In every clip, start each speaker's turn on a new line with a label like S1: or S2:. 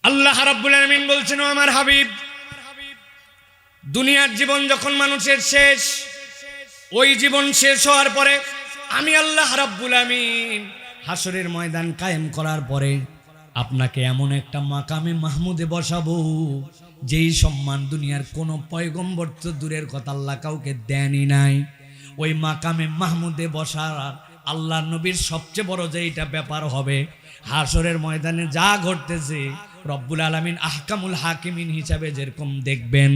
S1: আল্লাহ রাব্বুল আলামিন বলছেন, ও আমার হাবিব, দুনিয়ার জীবন যখন মানুষের শেষ, ওই জীবন শেষ হওয়ার পরে আমি আল্লাহ রাব্বুল আলামিন হাসরের ময়দান কায়েম করার পরে আপনাকে এমন একটা মাকামে মাহমুদে বসাবো, যেই সম্মান দুনিয়ার কোনো পয়গম্বর তো দূরের কথা আল্লাহ কাউকে দেনই নাই। ওই মাকামে মাহমুদে বসার আল্লাহ নবীর সবচেয়ে বড় যে এটা ব্যাপার হবে, হাসরের ময়দানে যা ঘটতেছে রব্বুল আলামিন আহকামুল হাকিমিন হিসাবে যেরকম দেখবেন,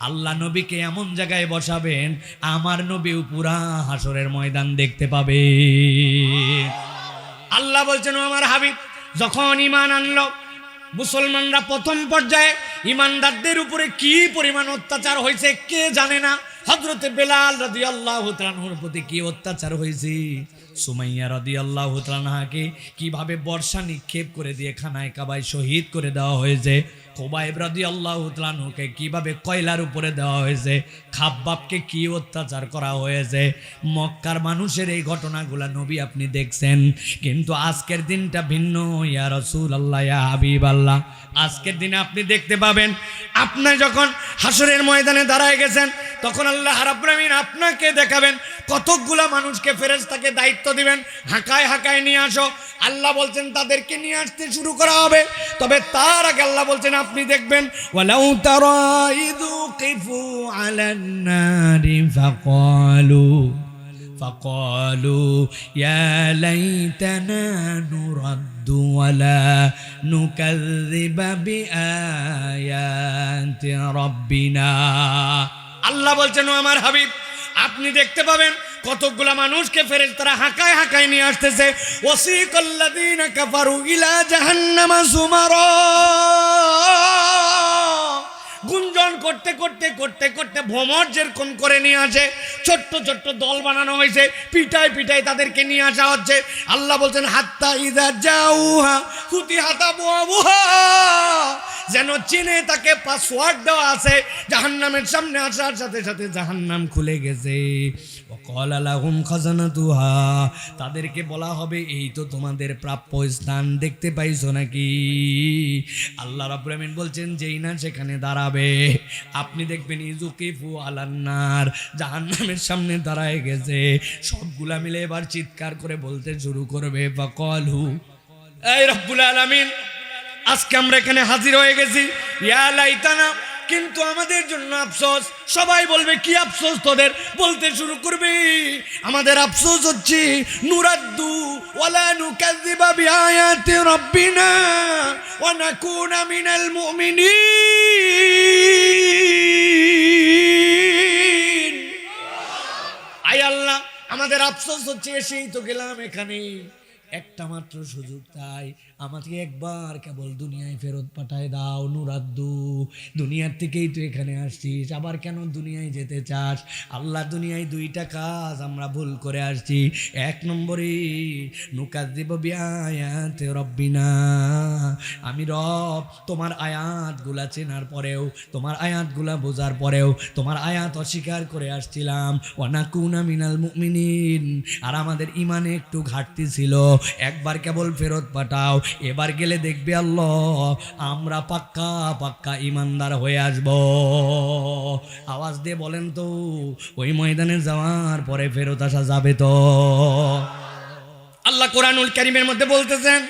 S1: আল্লাহ নবীকে এমন জায়গায় বসাবেন আমার নবীও পুরা হাসরের ময়দান দেখতে পাবে। আল্লাহ বলছেন, ও আমার হাবিব, যখন ঈমান আনলো মুসলমানরা প্রথম পর্যায়ে ঈমানদারদের উপরে কি পরিমাণ অত্যাচার হয়েছে কে জানে না। হযরতে বেলাল রাদিয়াল্লাহু তাআলা আনহুর প্রতি কি অত্যাচার হয়েছে, সুমাইয়া রাদিয়াল্লাহু তাআলা আনহাকে কিভাবে বর্ষা নিক্ষেপ করে দিয়ে খানায় কাবায় শহীদ করে দেওয়া হয়েছে, খুবাইব রাদিয়াল্লাহু তাআলা আনহুকে কিভাবে কয়লার উপরে দেওয়া হয়েছে, খাব্বাবকে কি অত্যাচার করা হয়েছে। মক্কার মানুষের এই ঘটনাগুলা নবী আপনি দেখছেন, কিন্তু আজকের দিনটা ভিন্ন। ইয়া রাসূলুল্লাহ, ইয়া হাবিবাল্লাহ, আজকের দিনে আপনি দেখতে পাবেন, আপনি যখন হাসরের ময়দানে দাঁড়ায় গেছেন তখন আল্লাহ রাব্বুল আলামিন আপনাকে দেখাবেন, কতকগুলা মানুষকে ফেরেশতাকে দায়িত্ব দিবেন, হাঁকায় হাঁকায় নিয়ে আসো। আল্লাহ বলছেন তাদেরকে নিয়ে আসতে শুরু করা হবে, তবে তার আগে আল্লাহ বলছেন আপনি দেখবেন, ওয়ালাউ তারা ইযু কিফু আলান নারি ফাকালু ইয়া লাইতানা নুরাদ্দু ওয়ালা নুকাযযিবা বিআয়াতি রাব্বিনা। আল্লাহ বলছেন, ও আমার হাবিব, আপনি দেখতে পাবেন কতগুলা মানুষকে ফেরেশতারা হাঁকায় হাঁকায় নিয়ে আসতেছে। ওয়াসিকাল্লাযীনা কাফারু ইলা জাহান্নামা যুমারা, গুঞ্জন করতে করতে করতে করতে ভ্রমর যেরকম করে নিয়ে আসে, ছোট্ট ছোট্ট দল বানানো হয়েছে, পিটায় পিটায় তাদেরকে নিয়ে আসা হচ্ছে। আল্লাহ বলছেন, হাত্তা ইযা জাউহা ফুতিহাত আবওয়াবুহা, যেন চিনে তাকে পাসওয়ার্ড দেওয়া আছে, জাহান্নামের সামনে আসার সাথে সাথে জাহান্নাম খুলে গেছে। ওয়াকালা লাহুম খাজানাতুহা, তাদেরকে বলা হবে এই তো তোমাদের প্রাপ্য স্থান, দেখতে পাইছো নাকি? আল্লাহ রাব্বুল আলামিন বলছেন, যেই না সেখানে দাঁড়াবে আপনি দেখবেন ইযুকিফু আলান্নার, জাহান্নামের সামনে দাঁড়ায় গেছে। সবগুলা মিলে এবার চিৎকার করে বলতে শুরু করবে, ফাকালু, এই রব্বুল আলামিন, আজকে আমরা এখানে হাজির হয়ে গেছি, ইয়া লাইতানা, কিন্তু আমাদের জন্য আফসোস। সবাই বলবে কি আফসোস তোদের? বলতে শুরু করবে, আমাদের আফসোস হচ্ছে নুরাদ্দু ওয়ালা নুকাযযিবা বিআয়াতি রাব্বিনা ওয়া নাকুনা মিনাল মুমিনিন। আয় আল্লাহ, আমাদের আফসোস হচ্ছে এসেই তো গেলাম এখানে, একটা মাত্র সুযোগ, তাই আমাকে একবার কেবল দুনিয়ায় ফেরত পাঠায় দাও। নুরাদ্দু, দুনিয়ার থেকেই তো এখানে আসছিস, আবার কেন দুনিয়ায় যেতে চাস? আল্লাহ, দুনিয়ায় দুইটা কাজ আমরা ভুল করে আসছি। এক নম্বরে নুকাযযিবু বিআয়াতি রাব্বিনা, আমি রব তোমার আয়াতগুলা চেনার পরেও, তোমার আয়াতগুলা বোঝার পরেও তোমার আয়াত অস্বীকার করে আসছিলাম। ওয়া নাকুনা মিনাল মুমিনিন, আর আমাদের ইমানে একটু ঘাটতি ছিল, একবার কেবল ফেরত পাঠাও, এবার গেলে দেখবে আল্লাহ আমরা পাক্কা পাক্কা ইমানদার হয়ে আসব। আওয়াজ দিয়ে বলেন তো, ওই ময়দানে যাওয়ার পরে ফেরত আসা যাবে তো? আল্লাহ কোরআনুল কারীমের মধ্যে বলতেছেন,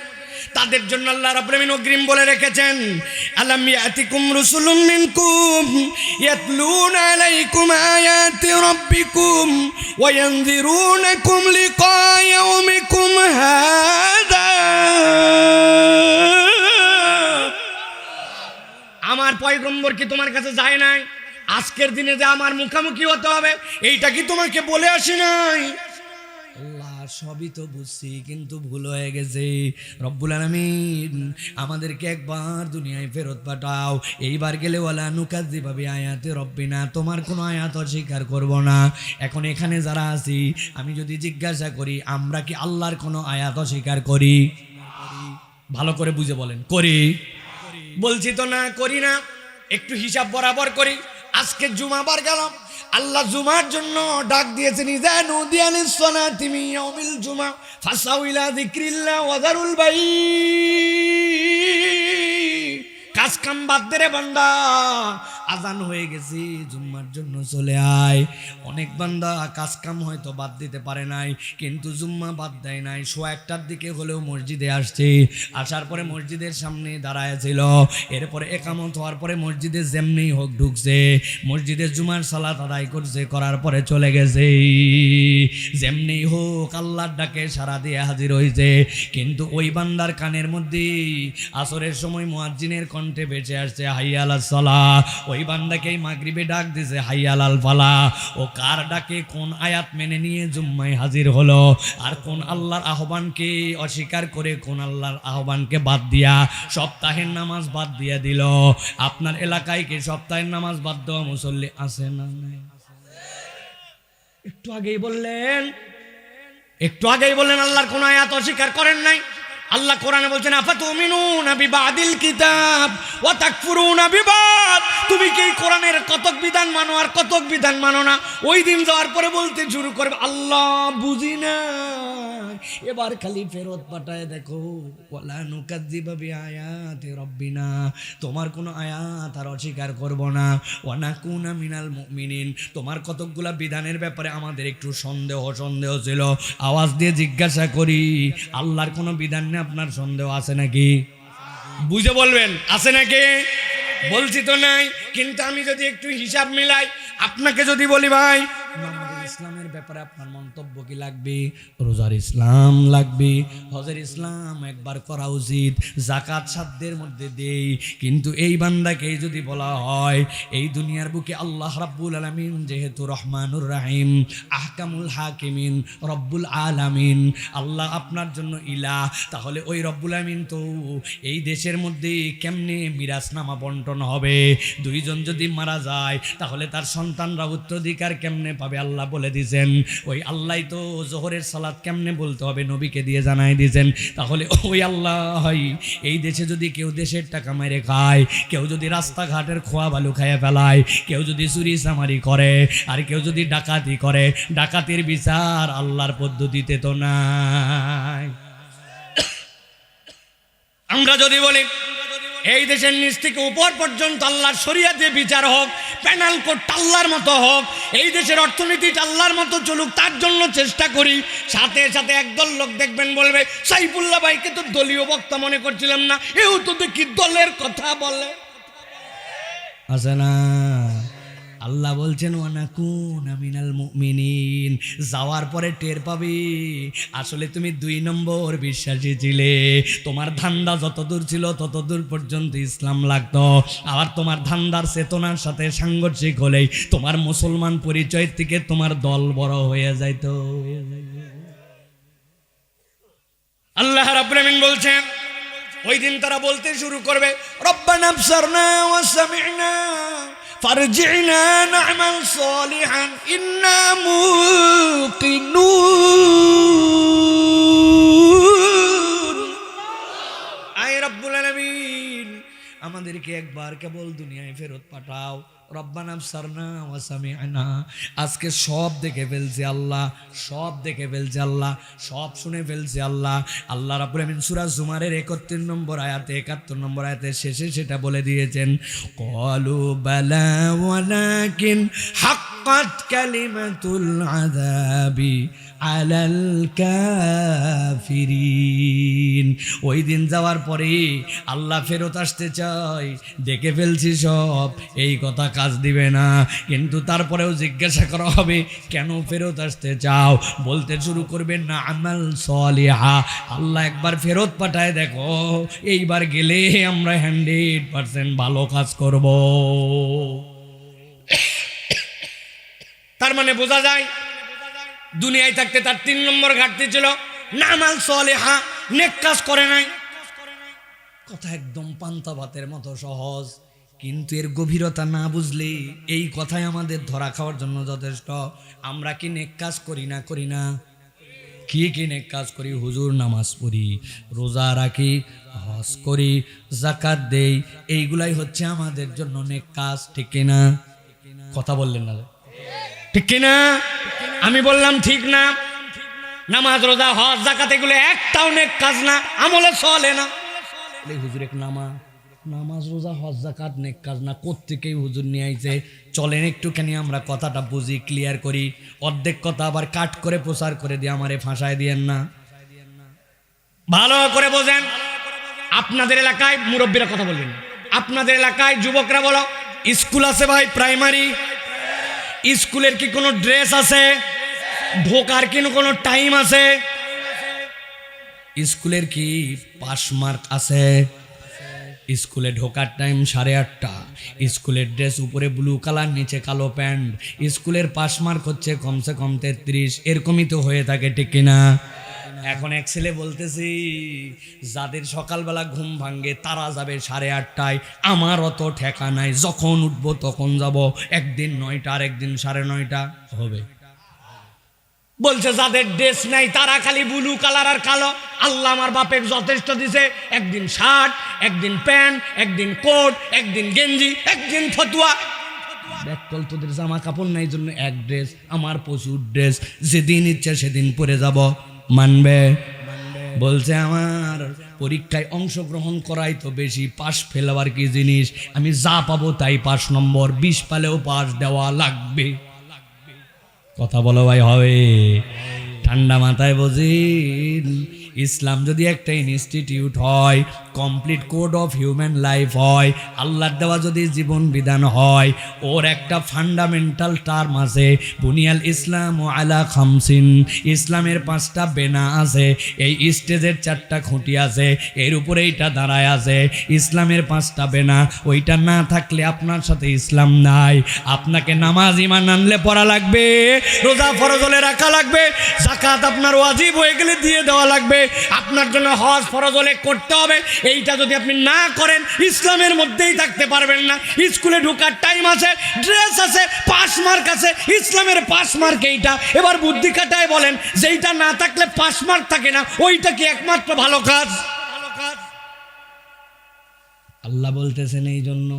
S1: তাদের জন্য আল্লাহ রাব্বুল আলামিন অগ্রিম বলে রেখেছেন, আলাম ইয়াতিকুম রাসূলুম মিনকুম ইয়াতলুনা আলাইকুম আয়াতি রাব্বিকুম ওয়া ইয়ানযিরুনাকুম লিকা ইয়াউমিকুম হাযা। আমার পয়গম্বর কি তোমার কাছে যায় নাই? আজকের দিনে যে আমার মুখামুখি হতে হবে, এইটা কি তোমাকে বলে আসি নাই? সবই তো বুঝছি, কিন্তু ভুল হয়ে গেছে। রব্বুল আলামিন আমাদেরকে একবার দুনিয়ায় ফেরত পাঠাও, এইবার গেলে ওয়ালা নুকাযযিবা বিআয়াতি রাব্বিনা, তোমার কোনো আয়াত অস্বীকার করব না। এখন এখানে যারা আছি, আমি যদি জিজ্ঞাসা করি আমরা কি আল্লাহর কোনো আয়াত অস্বীকার করি? ভালো করে বুঝে বলেন, করি? বলছি তো না, করি না। একটু হিসাব বরাবর করি। আজকে জুমাবার গেলাম, আল্লাহ জুমার জন্য ডাক দিয়েছেন, ইযা নুদিয়া লিস-সালাতি মিন ইয়াউমিল জুমআ ফাসাউ ইলা যিকরিল্লাহ ওয়া যারুল বাই। কাম বাদ দে রে বান্দা, আজান হয়ে গেছে, জুম্মার জন্য চলে আয়। অনেক বান্দা কাজ কাম হয়তো বাদ দিতে পারে নাই, কিন্তু জুম্মা বাদ দেয় নাই। 1:15টার দিকে হলেও মসজিদে আসছে, আসার পরে মসজিদের সামনে দাঁড়ায় ছিল, এরপরে একামত হওয়ার পরে মসজিদে যেমনি হোক ঢুকছে, মসজিদে জুমার সালাত আদায় করছে, করার পরে চলে গেছে। যেমনি হোক আল্লাহর ডাকে সাড়া দিয়ে হাজির হয়েছে। কিন্তু ওই বান্দার কানের মধ্যে আসরের সময় মুয়াজ্জিনের কণ্ঠে বেঁচে আসছে হাইয়া আলাস সালাহ। ওই বান্দাকেই মাগরিবে ডাক দিছে হাইয়া আলাল ফালাহ। ও কার ডাকে কোন আয়াত মেনে নিয়ে জুম্মায় হাজির হলো, আর কোন আল্লাহর আহ্বানকে অস্বীকার করে কোন আল্লাহর আহ্বানকে বাদ দিয়া সপ্তাহের নামাজ বাদ দিয়ে দিল। আপনার এলাকায় কি সপ্তাহের নামাজ বাদ দেওয়া মুসল্লি আছে না? একটু আগেই বললেন আল্লাহর কোন আয়াত অস্বীকার করেন নাই। আল্লাহ কোরআনে বলছেন আফাতুমিনুনা বিবাদিল কিতাব ওয়া তাকফুরুনা বিবাদ। তুমি কি কোরআনের কতক বিধান মানো আর কতক বিধান মানো না? ওই দিন যাওয়ার পরে বলতে শুরু করবে আল্লাহ বুঝি না, এবার খালি ফেরত পাঠায় দেখো, ওয়ালা নুকাজ্জিবা বিআয়াতি রাব্বিনা, তোমার কোনো আয়াত আর অস্বীকার করব না, ওয়া নাকুনা মিনাল মুমিনিন, তোমার কতকগুলা বিধানের ব্যাপারে আমাদের একটু সন্দেহ ছিল। আওয়াজ দিয়ে জিজ্ঞাসা করি, আল্লাহর কোনো বিধান নিয়ে আপনার সন্দেহ আছে নাকি? বুঝে বলবেন আছে নাকি? বলছি তো নাই। কিন্তু আমি যদি একটু হিসাব মিলাই, আপনাকে যদি বলি ভাই নামাজের ইসলামের ব্যাপারে আপনার মন্তব্য কি লাগবে? রোজার ইসলাম লাগবে, হজের ইসলাম একবার করা উচিত, যাকাত সাধ্যের মধ্যে দেই। কিন্তু এই বান্দাকে যদি বলা হয় এই দুনিয়ার বুকে আল্লাহ রাব্বুল আলামিন যেহেতু রহমানুর রাহিম, আহকামুল হাকিমিন, রব্বুল আলামিন, আল্লাহ আপনার জন্য ইলাহ, তাহলে ওই রব্বুল আলামিন তো এই দেশের মধ্যে কেমনে মিরাসনামা বন্টন হবে? দুইজন যদি মারা যায় তাহলে তার সন্তানরা উত্তরাধিকার কেমনে পাবে? আল্লাহ বলে দিয়েছেন। ওই আল্লাহ তো জোহরের সালাত কেমনে বলতে হবে নবীকে দিয়ে জানাই দিয়েছেন। তাহলে ওই আল্লাহ এই দেশে যদি কেউ দেশের টাকা মেরে খায়, কেউ যদি রাস্তাঘাটের খোয়া বালু খাইয়া ফেলায়, কেউ যদি চুরি চামারি করে, আর কেউ যদি ডাকাতি করে, ডাকাতির বিচার আল্লাহর পদ্ধতিতে তো নাই। আমরা যদি বলি এই দেশের নিচ থেকে উপর পর্যন্ত আল্লাহর শরিয়াতে বিচার হোক, প্যানাল কোড আল্লাহর মতো হোক, এই দেশের অর্থনীতি আল্লাহর মতো চলুক, তার জন্য চেষ্টা করি, সাথে সাথে একদল লোক দেখবেন বলবে সাইফুল্লাহ ভাইকে তো দলীয় বক্তা মনে করছিলাম না, এও তো দেখি দলের কথা বলে। আছে না? আল্লাহ বলছেন ওয়ানাকুনা মিনাল মুমিনিন। যাওয়ার পরে টের পাবি আসলে তুমি 2 নম্বর বিশ্বাসী ছিলে। তোমার ধান্দা যতদূর ছিল ততদূর পর্যন্ত ইসলাম লাগতো, আবার তোমার ধান্দার চেতনার সাথে সাংঘর্ষিক হলেই তোমার মুসলমান পরিচয় থেকে তোমার দল বড় হয়ে যাইত। আল্লাহ রাব্বুল আমিন বলছেন ওই দিন তারা বলতে শুরু করবে রব্বানা আবসারনা ওয়া সামি'না ফারজি'না না'মাল সালিহান ইন্না মুকিনুন। আয় রব্বুল আলামিন আমাদেরকে একবার কেবল দুনিয়ায় ফেরত পাঠাও। রব্বানা আবসারনা ওয়া সামি'না, আজকে সব দেখে ফেলছি আল্লাহ, সব দেখে ফেলছি আল্লাহ, সব শুনে ফেলছি আল্লাহ। আল্লাহ রাব্বুল আমিন সূরা জুমারের 31 নম্বর আয়াতে 71 নম্বর আয়াতের শেষে সেটা বলে দিয়েছেন, ক্বালু বালা ওয়ালাকিন হাক্কাত কালিমাতুল আযাবি আলাল কাফিরিন। ওই দিন যাওয়ার পরে আল্লাহ ফেরত আসতে চাই, দেখে ফেলছি সব, এই কথা কাজ দিবে না। কিন্তু তারপরেও জিজ্ঞাসা করা হবে কেন ফেরত আসতে চাও? বলতে শুরু করবেন না আমাল সালিহা। আল্লাহ একবার ফেরত পাঠায় দেখো, এইবার গেলে আমরা 100% ভালো কাজ করব। তার মানে বোঝা যায় দুনিয়ায় থাকতে তার 3 নম্বর ঘাটতি ছিল, নামাল সালেহা, নেক কাজ করে নাই। কথা একদম পান্তা ভাতের মতো সহজ, কিন্তু এর গভীরতা না বুঝলে এই কথাই আমাদের ধরা খাওয়ার জন্য যথেষ্ট। আমরা কি নেক কাজ করি না? করি না? কি কি নেক কাজ করি? হুজুর নামাজ পড়ি, রোজা রাখি, হজ করি, যাকাত দেই, এইগুলাই হচ্ছে আমাদের জন্য নেক কাজ। ঠিক কিনা? কথা বললেন না? ঠিক কিনা? আমি বললাম ঠিক না? নামাজ রোজা হজ যাকাত এগুলো একটাও নেক কাজ না, আমলে চলে না। হুজুর এক নামা নামাজ রোজা হজ যাকাত নেক কাজ না কোত্থেকেই হুজুর নিয়ে আইছে। চলেন একটুখানি আমরা কথাটা বুঝি, ক্লিয়ার করি। অর্ধেক কথা আবার কাট করে প্রচার করে দিয়ে আমারে ফাঁসায় দিয়েন না। ভালো করে বোঝেন। আপনাদের এলাকায় মুরব্বীরা কথা বলবেন, আপনাদের এলাকায় যুবকরা বলো, স্কুল আছে ভাই? প্রাইমারি স্কুলের কি কোনো ড্রেস আছে? ঢোকার কি কোনো টাইম আছে? স্কুলের কি পাস মার্ক আছে? স্কুলে ঢোকার টাইম 8:30। স্কুলের ড্রেস উপরে ব্লু কালার, নিচে কালো প্যান্ট। স্কুলের পাস মার্ক হচ্ছে কমসে কম 33। এরকমই তো হয়ে থাকে, ঠিক কিনা? এখন এক ছেলে বলতেছি, যাদের সকালবেলা ঘুম ভাঙ্গে তারা যাবে 8:30টায়, আমার অত ঠেকা নাই, যখন উঠবো তখন যাব। একদিন 9টা আর একদিন 9:30 হবে। বলছে যাদের ড্রেস নাই তারা খালি ব্লু কালার আর কালো। আল্লাহ আমার বাপে যথেষ্ট দিছে, একদিন শার্ট, একদিন প্যান্ট, একদিন কোট, একদিন গেঞ্জি, একদিন ফতুয়া। দেখল তোদের জামা কাপড় নাই জন্য এক ড্রেস, আমার প্রচুর ড্রেস, যেদিন ইচ্ছা সেদিন পরে যাব। মানবে? বলছে আমার পরীক্ষায় অংশগ্রহণ করাই তো বেশি, পাশ ফেলাবার কি জিনিস, আমি যা পাবো তাই 5 নম্বর, 20 পালেও পাশ দেওয়া লাগবে। কথা বলো ভাই, হবে? ঠান্ডা মাথায় বুঝিন, ইসলাম যদি একটা ইনস্টিটিউট হয়, complete code of human life হয়, আল্লাহর দেওয়া যদি জীবন বিধান হয়, ওর একটা ফান্ডামেন্টাল টার্ম আছে, বুনিয়াল ইসলাম ও আলা খামসিন। ইসলামের 5টা বেনা আছে, এই স্টেজের 4টা খুঁটি আছে, এর উপরে এইটা দাঁড়ায় আছে। ইসলামের 5টা বেনা, ওইটা না থাকলে আপনার সাথে ইসলাম নাই। আপনাকে নামাজ ইমান আনলে পড়া লাগবে, রোজা ফরজ হলে রাখা লাগবে, যাকাত আপনার ওয়াজিব হয়ে গেলে দিয়ে দেওয়া লাগবে, আপনার জন্য হজ ফরজ হলে করতে হবে। এইটা যদি আপনি না করেন ইসলামের মধ্যেই থাকতে পারবেন না। স্কুলে ঢোকার টাইম আছে, ড্রেস আছে, পাস মার্ক আছে, ইসলামের পাস মার্ক এইটা। এবার বুদ্ধি কাটায় বলেন, যেইটা না থাকলে পাস মার্ক থাকে না, ওইটা কি একমাত্র ভালো কাজ? আল্লাহ বলতেছেন, এই জন্য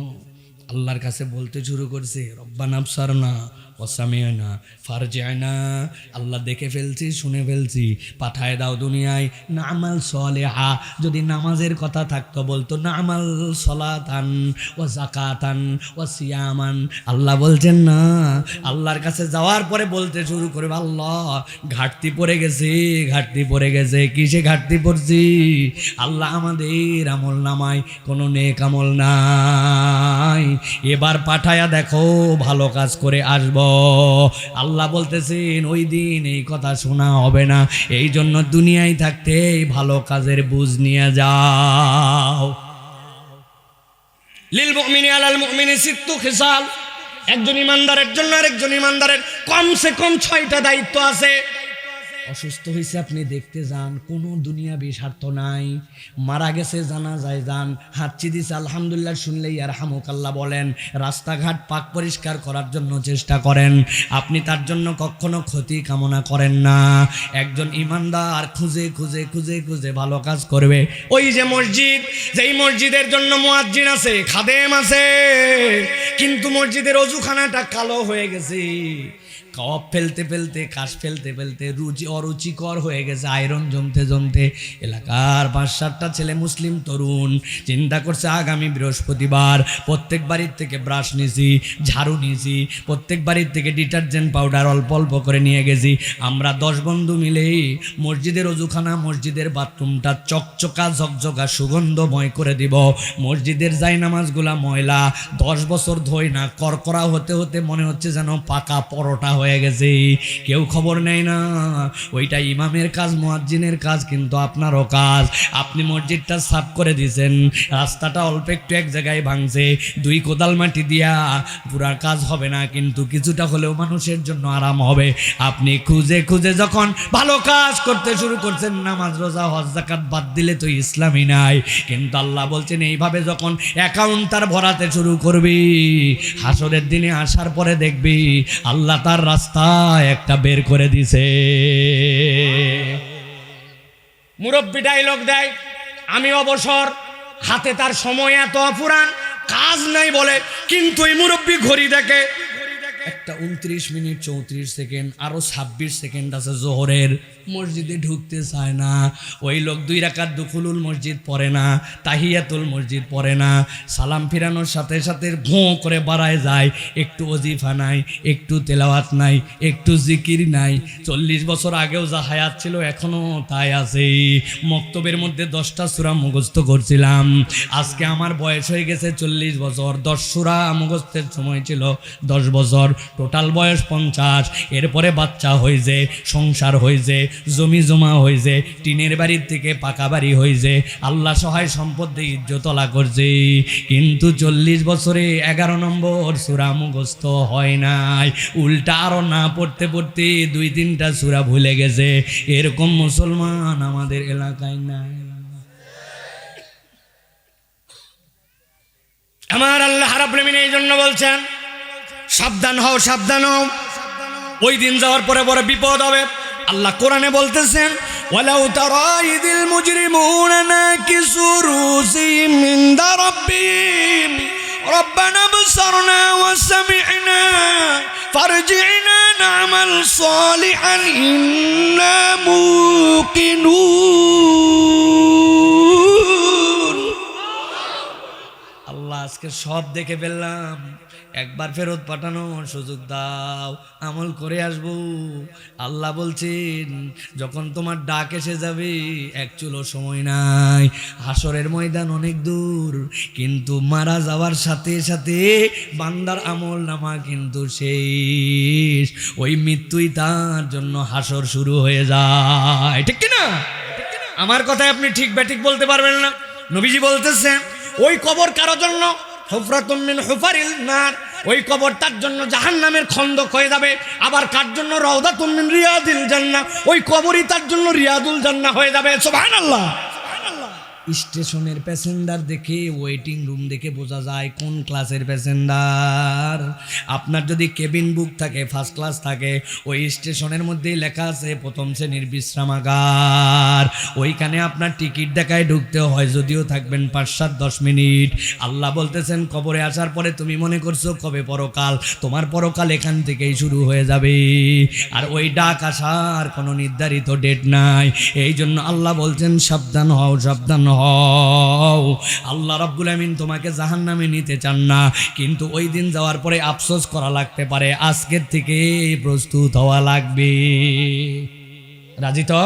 S1: আল্লাহর কাছে বলতে শুরু করছে, রব্বানা আবসারনা ওয়াসামি'না ফারজি'না। আল্লাহ দেখে ফেলছি, শুনে ফেলছি, পাঠায় দাও দুনিয়ায় নামাল সালেহা। যদি নামাজের কথা থাকতো বলতো নামাল সলাতান ওয়া যাকাতান ওয়া সিয়ামান। আল্লাহ বলছেন না, আল্লাহর কাছে যাওয়ার পরে বলতে শুরু করবে, আল্লাহ ঘাটতি পড়ে গেছে, ঘাটতি পড়ে গেছে। কিসে ঘাটতি পড়ছি? আল্লাহ আমাদের আমল নামায় কোনো নেক আমল নাই, এবার পাঠায়া দেখো ভালো কাজ করে আসবো। আল্লাহ বলতেছেন ওই দিন এই কথা শোনা হবে না, এই জন্য দুনিয়ায় থাকতে ভালো কাজের বুঝ নিয়ে যাও। লিল মুমিনি আলাল মুমিনি সিত্তু খিসাল। একজন ইমানদারের জন্য আরেকজন ইমানদারের কমসে কম 6টা দায়িত্ব আছে। অসুস্থ হয়েছে আপনি দেখতে যান, কোনো দুনিয়াবি স্বার্থ নাই। মারা গেছে জানা যায় যান, হাঁচি দিছে আলহামদুলিল্লাহ শুনলেই আর হামুকাল্লাহ বলেন। রাস্তাঘাট পাক পরিষ্কার করার জন্য চেষ্টা করেন, আপনি তার জন্য কখনো ক্ষতি কামনা করেন না। একজন ইমানদার খুঁজে খুঁজে খুঁজে খুঁজে ভালো কাজ করবে। ওই যে মসজিদ, যেই মসজিদের জন্য মুয়াজ্জিন আছে, খাদেম আছে, কিন্তু মসজিদের অজুখানাটা কালো হয়ে গেছে, কপ ফেলতে ফেলতে, কাশ ফেলতে ফেলতে অরুচিকর হয়ে গেছে, আয়রন জমতে জমতে। এলাকার 5-7টা ছেলে মুসলিম তরুণ চিন্তা করছে, আগামী বৃহস্পতিবার প্রত্যেক বাড়ির থেকে ব্রাশ নিয়েছি, ঝাড়ু নিয়েছি, প্রত্যেক বাড়ির থেকে ডিটারজেন্ট পাউডার অল্প অল্প করে নিয়ে গেছি। আমরা 10 বন্ধু মিলেই মসজিদের অজুখানা, মসজিদের বাথরুমটা চকচকা ঝকঝকা সুগন্ধময় করে দিব। মসজিদের জায়নামাজগুলা ময়লা, 10 বছর ধোয় না, করকরা হতে হতে মনে হচ্ছে যেন পাকা পরোটা হয়ে গেছে, কেউ খবর নেয় না। ওইটা ইমামের কাজ, মুয়াজ্জিনের কাজ, কিন্তু আপনারও কাজ। আপনি মসজিদটা সাফ করে দিয়েছেন, রাস্তাটা অল্প একটু এক জায়গায় ভাঙছে, 2 কোদাল মাটি দিয়া পুরা কাজ হবে না, কিন্তু কিছুটা হলেও মানুষের জন্য আরাম হবে। আপনি খুঁজে খুঁজে যখন ভালো কাজ করতে শুরু করছেন, নামাজ রোজা হজ যাকাত বাদ দিলে তো ইসলামই নাই। কিন্তু আল্লাহ বলছেন এইভাবে যখন অ্যাকাউন্ট তার ভরাতে শুরু করবি, হাসরের দিনে আসার পরে দেখবি আল্লাহ তার রাস্তা একটা বের করে দিছে। মুরব্বি ডায়লগ দেয়, আমি অবসর, হাতে তার সময় এত অপুরান, কাজ নাই বলে, কিন্তু এই মুরব্বি ঘড়ি দেখে 1:29:34 আরো 26 সেকেন্ড আছে জোহরের, মসজিদে ঢুকতে চায় না। ওই লোক 2 রাকাত দুখুলুল মসজিদ পড়ে না, তাহিয়াতুল মসজিদ পড়ে না, সালাম ফিরানোর সাথে সাথে ভোঁ করে বাড়ায় যায়। একটু ওজিফা নাই, একটু তেলাওয়াত নাই, একটু জিকির নাই। 40 বছর আগেও যা হায়াত ছিল এখনো তাই আছে। মক্তবের মধ্যে 10টা সূরা মুখস্থ করছিলাম, আজকে আমার বয়স হয়ে গেছে 40 বছর। 10 সূরা মুখস্থের সময় ছিল 10 বছর, টোটাল বয়স 50। এরপরে বাচ্চা হয়েছে, সংসার হয়েছে, জমি জমা হয়েছে, টিনের বাড়ির থেকে পাকা বাড়ি হয়েছে, আল্লাহ সহায় সম্পদ দিয়ে ইজ্জতলা করছে। কিন্তু 40 বছরে 11 নম্বর সূরা মুখস্থ হয় নাই, উল্টা আরো না পড়তে পড়তে 2-3টা সূরা ভুলে গেছে। এরকম মুসলমান আমাদের এলাকায় নাই। আমার আল্লাহ রাব্বুল আমিন এই জন্য বলছেন সাবধান হও, সাবধান হও, ওই দিন যাওয়ার পরে বড় বিপদ হবে। আল্লাহ কোরআনে বলতেছেন ওয়ালাউ তারা ইযিল মুজরিমুনা নাকিসু রুসিহিম ইনদা রাব্বিহিম রব্বানা আবসারনা ওয়া সামি'না ফারজি'না না'মাল সালিহান ইন্না মুকিনুন। আল্লাহ আজকে সব দেখে ফেললাম, একবার ফেরত পাঠানোর সুযোগ দাও, আমল করে আসবো। আল্লাহ বলছেন যখন তোমার ডাক এসে যাবে এক চুলো সময় নাই, হাসরের ময়দান অনেক দূর, কিন্তু মারা যাওয়ার সাথে সাথে বান্দার আমল নামা কিন্তু শেষ। ওই মৃত্যুই তার জন্য হাসর শুরু হয়ে যায়, ঠিক কিনা? আমার কথায় আপনি ঠিক ব্যাঠিক বলতে পারবেন না। নবীজি বলতেছেন ওই কবর কারোর জন্য হুফরাতুম মিন হুফারিল নার, ওই কবর তার জন্য জাহান্নামের খন্দক হয়ে যাবে। আবার কার জন্য রাউদাতুম মিন রিয়াদিল জান্নাহ, ওই কবরই তার জন্য রিয়াদুল জান্নাহ হয়ে যাবে। সুবহানাল্লাহ। স্টেশনের প্যাসেঞ্জার দেখে, ওয়েটিং রুম দেখে বোঝা যায় কোন ক্লাসের প্যাসেঞ্জার। আপনার যদি কেবিন বুক থাকে, ফার্স্ট ক্লাস থাকে, ওই স্টেশনের মধ্যেই লেখা আছে প্রথম শ্রেণীর বিশ্রামাগার। ওইখানে আপনার টিকিট দেখায় ঢুকতে হয়, যদিও থাকবেন 5-7-10 মিনিট। আল্লাহ বলতেছেন কবরে আসার পরে তুমি মনে করছো কবে পরকাল, তোমার পরকাল এখান থেকেই শুরু হয়ে যাবে। আর ওই ডাক আসার কোনো নির্ধারিত ডেট নাই। এই জন্য আল্লাহ বলছেন সাবধান হও, সাবধান হও। আল্লাহ রাব্বুল আমিন তোমাকে জাহান্নামে নিতে চান না, কিন্তু ওই দিন যাওয়ার পরে আফসোস করা লাগতে পারে। আজকের থেকে প্রস্তুত হওয়া লাগবে। রাজি তো?